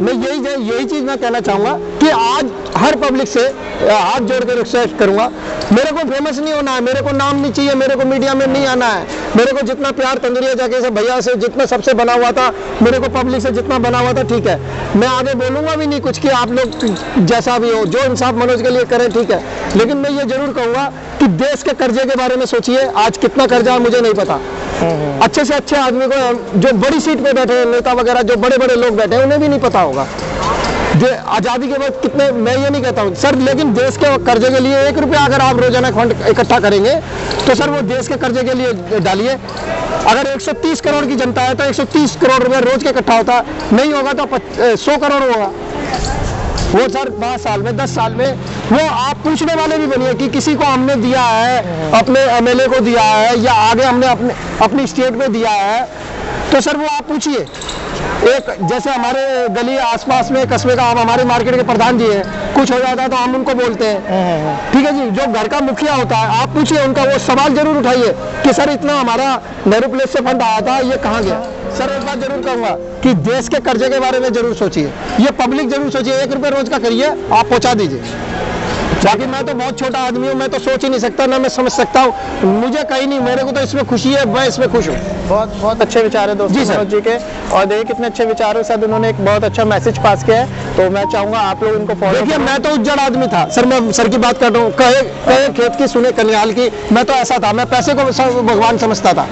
मैं यही चीज मैं कहना चाहूंगा कि आज हर पब्लिक से हाथ जोड़ कर रिक्वेस्ट करूंगा, मेरे को फेमस नहीं होना है, मेरे को नाम नहीं चाहिए, मेरे को मीडिया में नहीं आना है। मेरे को जितना प्यार तंदूरिया जाके से भैया से जितना सबसे बना हुआ था, मेरे को पब्लिक से जितना बना हुआ था, ठीक है। मैं आगे बोलूंगा भी नहीं कुछ कि आप लोग जैसा भी हो, जो इंसाफ मनोज के लिए करें, ठीक है। लेकिन मैं ये जरूर कहूंगा कि देश के कर्जे के बारे में सोचिए। आज कितना कर्जा है मुझे नहीं पता। अच्छे से अच्छे आदमी को, जो बड़ी सीट पे बैठे हैं नेता वगैरह, जो बड़े बड़े लोग बैठे हैं, उन्हें भी नहीं पता होगा आजादी के बाद कितने। मैं ये नहीं कहता हूँ सर, लेकिन देश के कर्जे के लिए 1 रुपया अगर आप रोजाना फंड इकट्ठा करेंगे तो सर वो देश के कर्जे के लिए डालिए। अगर 130 करोड़ की जनता है तो 130 करोड़ रुपया रोज के इकट्ठा होता, नहीं होगा तो 100 करोड़ होगा वो सर 5 साल में, 10 साल में। वो आप पूछने वाले भी बनिए कि किसी को हमने दिया है, अपने एमएलए को दिया है या आगे हमने अपनी स्टेट में दिया है, तो सर वो आप पूछिए। एक जैसे हमारे गली आसपास में कस्बे का, हम हमारे मार्केट के प्रधान जी हैं, कुछ हो जाता है तो हम उनको बोलते हैं, ठीक है जी। जो घर का मुखिया होता है, आप पूछिए उनका, वो सवाल जरूर उठाइए कि सर इतना हमारा नेहरू प्लेस से फंड आया था, ये कहाँ गया। सर एक बात जरूर कहूंगा कि देश के कर्जे के बारे में जरूर सोचिए, ये पब्लिक जरूर सोचिए। 1 रुपये रोज का करिए, आप पहुंचा दीजिए। बाकी मैं तो बहुत छोटा आदमी हूँ, मैं तो सोच ही नहीं सकता, ना मैं समझ सकता हूँ, मुझे कहीं नहीं, मेरे को तो इसमें खुशी है, मैं इसमें खुश हूँ। बहुत अच्छे विचार है दोस्तों मनोज जी के, और देखिए कितने अच्छे विचारों के साथ उन्होंने एक बहुत अच्छा मैसेज पास किया है। तो मैं चाहूंगा आप लोग इनको फॉलो। देखिए मैं तो उज्जड़ आदमी था सर, मैं सर की बात कर रहा हूँ, कहे खेत की सुने कनियाल की। मैं तो ऐसा था, मैं पैसे को भगवान समझता था,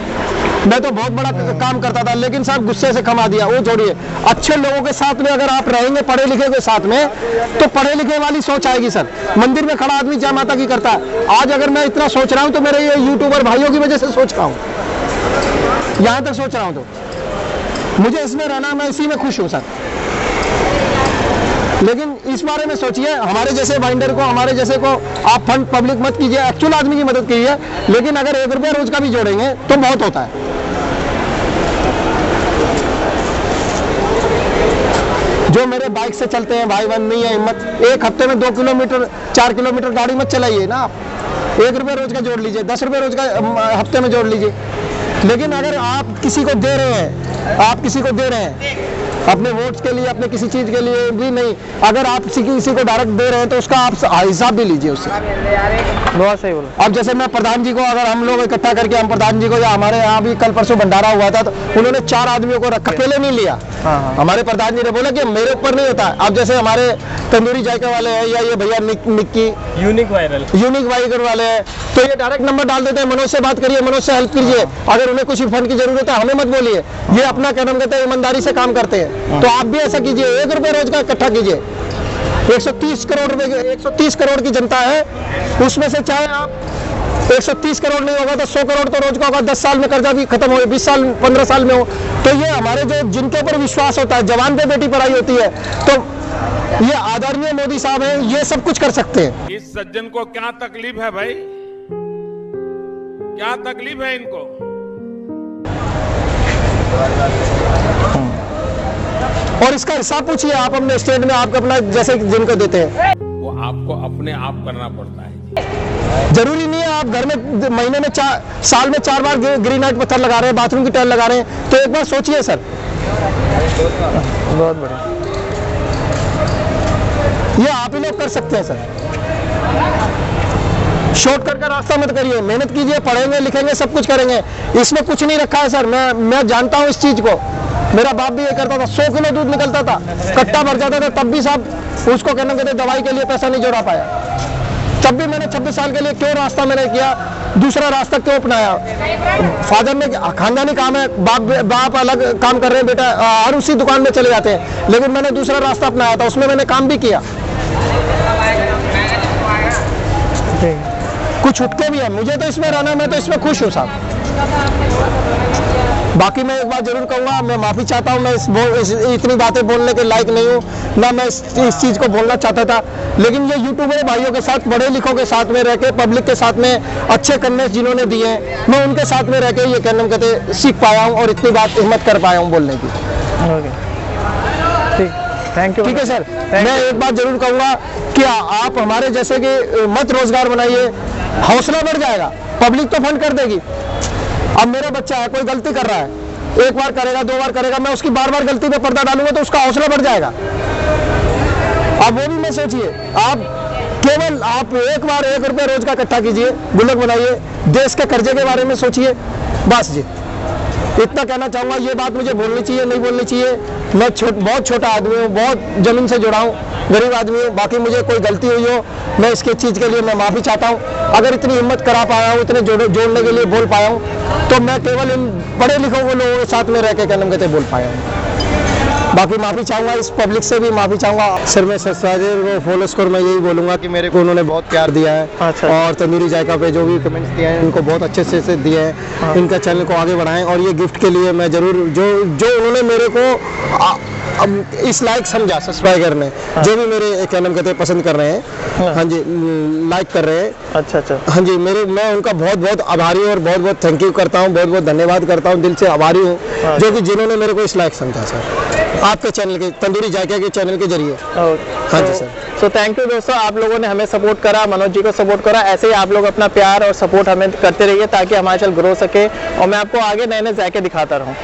मैं तो बहुत बड़ा काम करता था, लेकिन साहब गुस्से से कमा दिया। वो छोड़िए, अच्छे लोगों के साथ में अगर आप रहेंगे, पढ़े लिखे के साथ में, तो पढ़े लिखे वाली सोच आएगी सर। मंदिर में खड़ा आदमी जय माता की करता है। आज अगर मैं इतना सोच रहा हूँ तो मेरे ये यूट्यूबर भाइयों की वजह से सोच रहा हूँ, यहाँ तक सोच रहा हूँ। तो मुझे इसमें रहना, मैं इसी में खुश हूँ सर। लेकिन इस बारे में सोचिए, हमारे जैसे बाइंडर को, हमारे जैसे को आप फंड पब्लिक मत कीजिए, एक्चुअल आदमी की मदद कीजिए। लेकिन अगर 1 रुपया रोज का भी जोड़ेंगे तो बहुत होता है। जो मेरे बाइक से चलते हैं भाई बहन, नहीं है हिम्मत, 1 हफ्ते में 2 किलोमीटर 4 किलोमीटर गाड़ी मत चलाइए ना आप। 1 रुपया रोज का जोड़ लीजिए, 10 रुपये रोज का हफ्ते में जोड़ लीजिए। लेकिन अगर आप किसी को दे रहे हैं, आप किसी को दे रहे हैं अपने वोट्स के लिए, अपने किसी चीज के लिए भी नहीं, अगर आप किसी को डायरेक्ट दे रहे हैं तो उसका आप हिसाब भी लीजिए उससे। बहुत सही बोला। अब जैसे मैं प्रधान जी को, अगर हम लोग इकट्ठा करके, हम प्रधान जी को, या हमारे यहाँ भी कल परसों भंडारा हुआ था, तो उन्होंने 4 आदमियों को रखा, अकेले नहीं लिया। हमारे प्रधान जी ने बोला कि मेरे ऊपर नहीं होता। अब जैसे हमारे तंदूरी जायका वाले हैं, या ये भैया निक्की यूनिक वाइरल वाले हैं, तो ये डायरेक्ट नंबर डाल देते हैं, मनोज से बात करिए, मनोज से हेल्प कीजिए। अगर उन्हें कुछ फंड की जरूरत है, हमें मत बोलिए, ये अपना क्या नाम कहते हैं, ईमानदारी से काम करते हैं। तो आप भी ऐसा कीजिए, 1 रुपया रोज का इकट्ठा कीजिए। 130 करोड़ रुपए, 130 करोड़ की जनता है, उसमें से चाहे आप 130 करोड़ नहीं होगा तो 100 करोड़ तो रोज का होगा। 10 साल में कर्जा भी खत्म हो, 20 साल 15 साल में हो, तो ये हमारे जो जिनके ऊपर विश्वास होता है, जवान पे बेटी पढ़ाई होती है, तो ये आदरणीय मोदी साहब हैं, ये सब कुछ कर सकते हैं। इस सज्जन को क्या तकलीफ है भाई, क्या तकलीफ है इनको? और इसका हिसाब पूछिए आप अपने स्टेट में, आप अपना जैसे जिनको देते हैं, वो आपको अपने आप करना पड़ता है। जरूरी नहीं है आप घर में महीने में साल में 4 बार ग्रेनाइट पत्थर लगा रहे हैं, बाथरूम की टाइल लगा रहे हैं, तो एक बार सोचिए सर। बहुत बढ़िया, ये आप ही लोग कर सकते हैं सर। शॉर्टकट का रास्ता मत करिए, मेहनत कीजिए, पढ़ेंगे लिखेंगे सब कुछ करेंगे। इसमें कुछ नहीं रखा है सर, मैं जानता हूँ इस चीज को। मेरा बाप भी ये करता था, 100 किलो दूध निकलता था, कट्टा भर जाता था, तब भी साहब उसको कहना कहते दवाई के लिए पैसा नहीं जोड़ा पाया। तब भी मैंने 26 साल के लिए क्यों रास्ता मैंने किया, दूसरा रास्ता क्यों अपनाया। फादर ने खानदानी काम है, बाप अलग काम कर रहे हैं, बेटा हर उसी दुकान में चले जाते हैं, लेकिन मैंने दूसरा रास्ता अपनाया था, उसमें मैंने काम भी किया। कुछ उठते भी है, मुझे तो इसमें रहना, मैं तो इसमें खुश हूँ साहब। बाकी मैं एक बात जरूर कहूंगा, मैं माफी चाहता हूं, मैं इतनी बातें बोलने के लायक नहीं हूं, ना मैं इस चीज को बोलना चाहता था। लेकिन ये यूट्यूबर भाइयों के साथ, बड़े लिखों के साथ में रह के, पब्लिक के साथ में अच्छे कन्वेंस जिन्होंने दिए हैं, मैं उनके साथ में रह के ये कहने कहते सीख पाया हूँ और इतनी बात हिम्मत कर पाया हूँ बोलने की। Thank you. ठीक है सर, मैं एक बात जरूर कहूंगा कि आप हमारे जैसे कि मत रोजगार बनाइए, हौसला बढ़ जाएगा, पब्लिक तो फंड कर देगी। अब मेरा बच्चा है, कोई गलती कर रहा है, एक बार करेगा, 2 बार करेगा, मैं उसकी बार बार गलती पे पर्दा डालूंगा तो उसका हौसला बढ़ जाएगा। अब वो भी मैं सोचिए, आप केवल आप एक बार 1 रुपया रोज का इकट्ठा कीजिए, गुल्लक बनाइए, देश के कर्जे के बारे में सोचिए, बस जी इतना कहना चाहूंगा। ये बात मुझे बोलनी चाहिए, नहीं बोलनी चाहिए, मैं बहुत छोटा आदमी हूँ, बहुत जमीन से जुड़ा हूँ, गरीब आदमी हूँ, बाकी मुझे कोई गलती हुई हो मैं इसके चीज़ के लिए मैं माफ़ी चाहता हूँ। अगर इतनी हिम्मत करा पाया हूँ, इतने जोड़ने के लिए बोल पाया हूँ, तो मैं केवल इन पढ़े लिखे लोगों के साथ में रह के क्या नाम कहते बोल पाया हूँ। बाकी माफ़ी चाहूँगा, इस पब्लिक से भी माफ़ी चाहूँगा। सर मैं सब्सक्राइबर को फॉलोअर्स को मैं यही बोलूँगा कि मेरे को उन्होंने बहुत प्यार दिया है। अच्छा। और तंदूरी जायका पे जो भी कमेंट्स दिए हैं उनको बहुत अच्छे से दिए हैं। इनका चैनल को आगे बढ़ाएं और ये गिफ्ट के लिए मैं ज़रूर जो उन्होंने मेरे को अब इस लायक समझा सब्सक्राइब करने, जो भी मेरे क्या नाम कहते हैं पसंद कर रहे हैं, हाँ जी, लाइक कर रहे हैं, अच्छा अच्छा, हाँ जी, मैं उनका बहुत बहुत आभारी हूँ और बहुत बहुत थैंक यू करता हूँ, बहुत बहुत धन्यवाद करता हूँ, दिल से आभारी हूँ जो कि जिन्होंने मेरे को इस लायक समझा सर, आपके चैनल के तंदूरी जायका के चैनल के जरिए। हाँ जी सर। तो थैंक यू दोस्तों, आप लोगों ने हमें सपोर्ट करा, मनोज जी को सपोर्ट करा, ऐसे ही आप लोग अपना प्यार और सपोर्ट हमें करते रहिए ताकि हमारा चैनल ग्रो सके और मैं आपको आगे नए नए जायके दिखाता रहूँ।